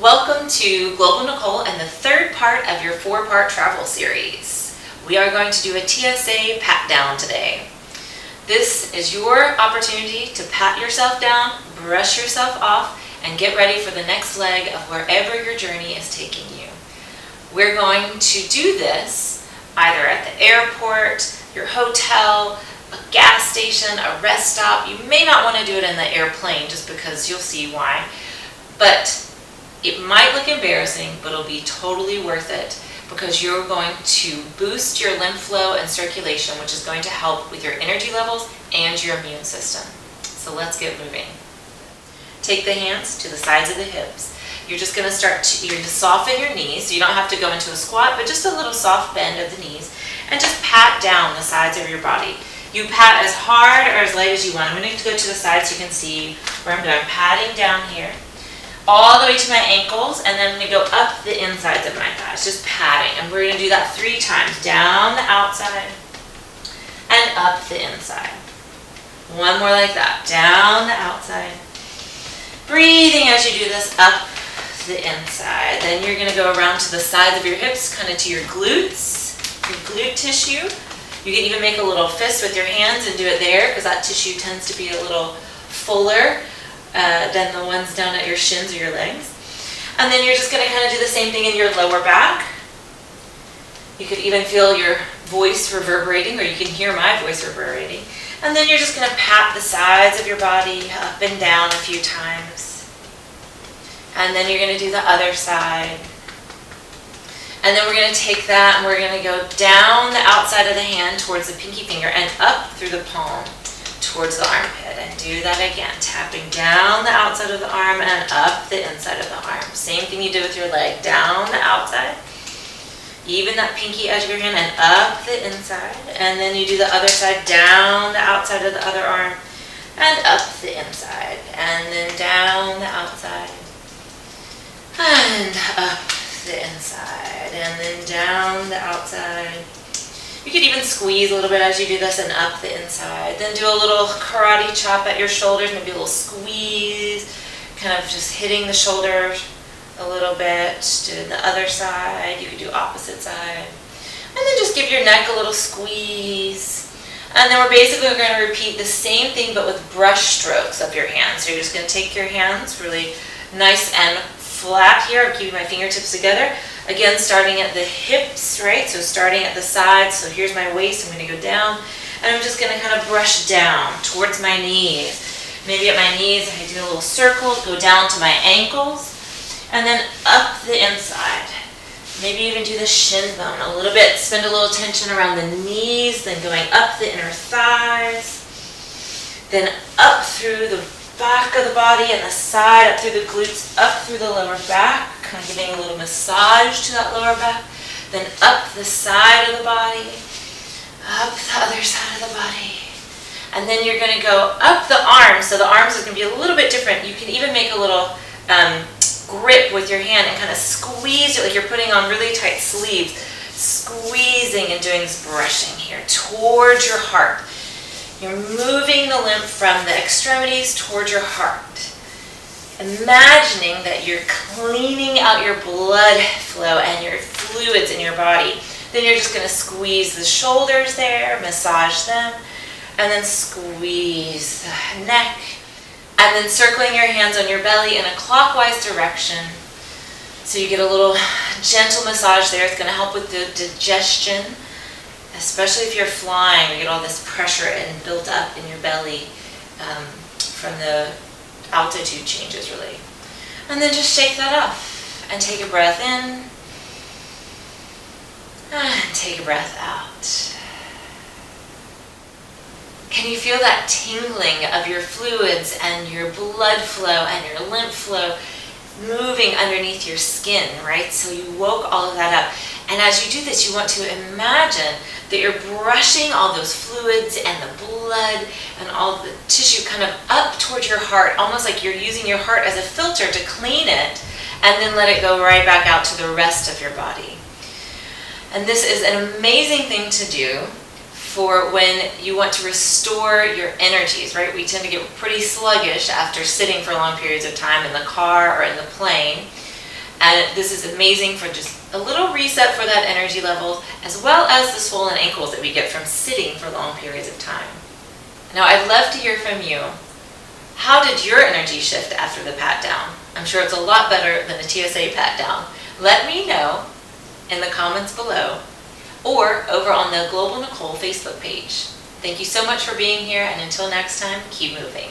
Welcome to Global Nicole and the third part of your 4-part travel series. We are going to do a TSA pat down today. This is your opportunity to pat yourself down, brush yourself off, and get ready for the next leg of wherever your journey is taking you. We're going to do this either at the airport, your hotel, a gas station, a rest stop. You may not want to do it in the airplane just because you'll see why, but it might look embarrassing, but it'll be totally worth it because you're going to boost your lymph flow and circulation, which is going to help with your energy levels and your immune system. So let's get moving. Take the hands to the sides of the hips. You're just going to you're going to soften your knees. So you don't have to go into a squat, but just a little soft bend of the knees, and just pat down the sides of your body. You pat as hard or as light as you want. I'm going to go to the side so you can see where I'm doing. Patting down here, all the way to my ankles, and then I'm going to go up the insides of my thighs, just patting. And we're going to do that 3 times. Down the outside and up the inside. One more like that. Down the outside. Breathing as you do this, up the inside. Then you're going to go around to the sides of your hips, kind of to your glutes, your glute tissue. You can even make a little fist with your hands and do it there because that tissue tends to be a little fuller than the ones down at your shins or your legs. And then you're just going to kind of do the same thing in your lower back. You could even feel your voice reverberating, or you can hear my voice reverberating. And then you're just going to pat the sides of your body up and down a few times. And then you're going to do the other side. And then we're going to take that and we're going to go down the outside of the hand towards the pinky finger and up through the palm towards the armpit, and do that again, tapping down the outside of the arm and up the inside of the arm. Same thing you did with your leg, down the outside, even that pinky edge of your hand, and up the inside. And then you do the other side, down the outside of the other arm and up the inside, and then down the outside and up the inside, and then down the outside. You could even squeeze a little bit as you do this and up the inside. Then do a little karate chop at your shoulders, maybe a little squeeze, kind of just hitting the shoulder a liting bit. Do the other side. You could do opposite side. And then just give your neck a little squeeze. And then we're basically going to repeat the same thing but with brush strokes of your hands. So you're just going to take your hands really nice and flat here. I'm keeping my fingertips together. Again, starting at the hips, right? So starting at the sides. So here's my waist. I'm going to go down. And I'm just going to kind of brush down towards my knees. Maybe at my knees, I do a little circle, go down to my ankles, and then up the inside. Maybe even do the shin bone a little bit. Spend a little tension around the knees, then going up the inner thighs. Then up through the back of the body and the side, up through the glutes, up through the lower back, kind of giving a little massage to that lower back, then up the side of the body, up the other side of the body, and then you're going to go up the arms. So the arms are going to be a little bit different. You can even make a little grip with your hand and kind of squeeze it like you're putting on really tight sleeves, squeezing and doing this brushing here towards your heart. You're moving the lymph from the extremities towards your heart. Imagining that you're cleaning out your blood flow and your fluids in your body. Then you're just going to squeeze the shoulders there, massage them, and then squeeze the neck. And then circling your hands on your belly in a clockwise direction. So you get a little gentle massage there. It's going to help with the digestion. Especially if you're flying, you get all this pressure and built up in your belly from the altitude changes, really. And then just shake that off and take a breath in and take a breath out. Can you feel that tingling of your fluids and your blood flow and your lymph flow moving underneath your skin, right? So you woke all of that up. And as you do this, you want to imagine that you're brushing all those fluids and the blood and all the tissue kind of up towards your heart, almost like you're using your heart as a filter to clean it, and then let it go right back out to the rest of your body. And this is an amazing thing to do for when you want to restore your energies, right? We tend to get pretty sluggish after sitting for long periods of time in the car or in the plane. And this is amazing for just a little reset for that energy level, as well as the swollen ankles that we get from sitting for long periods of time. Now, I'd love to hear from you. How did your energy shift after the pat down? I'm sure it's a lot better than a TSA pat down. Let me know in the comments below or over on the Global Nicole Facebook page. Thank you so much for being here, and until next time, keep moving.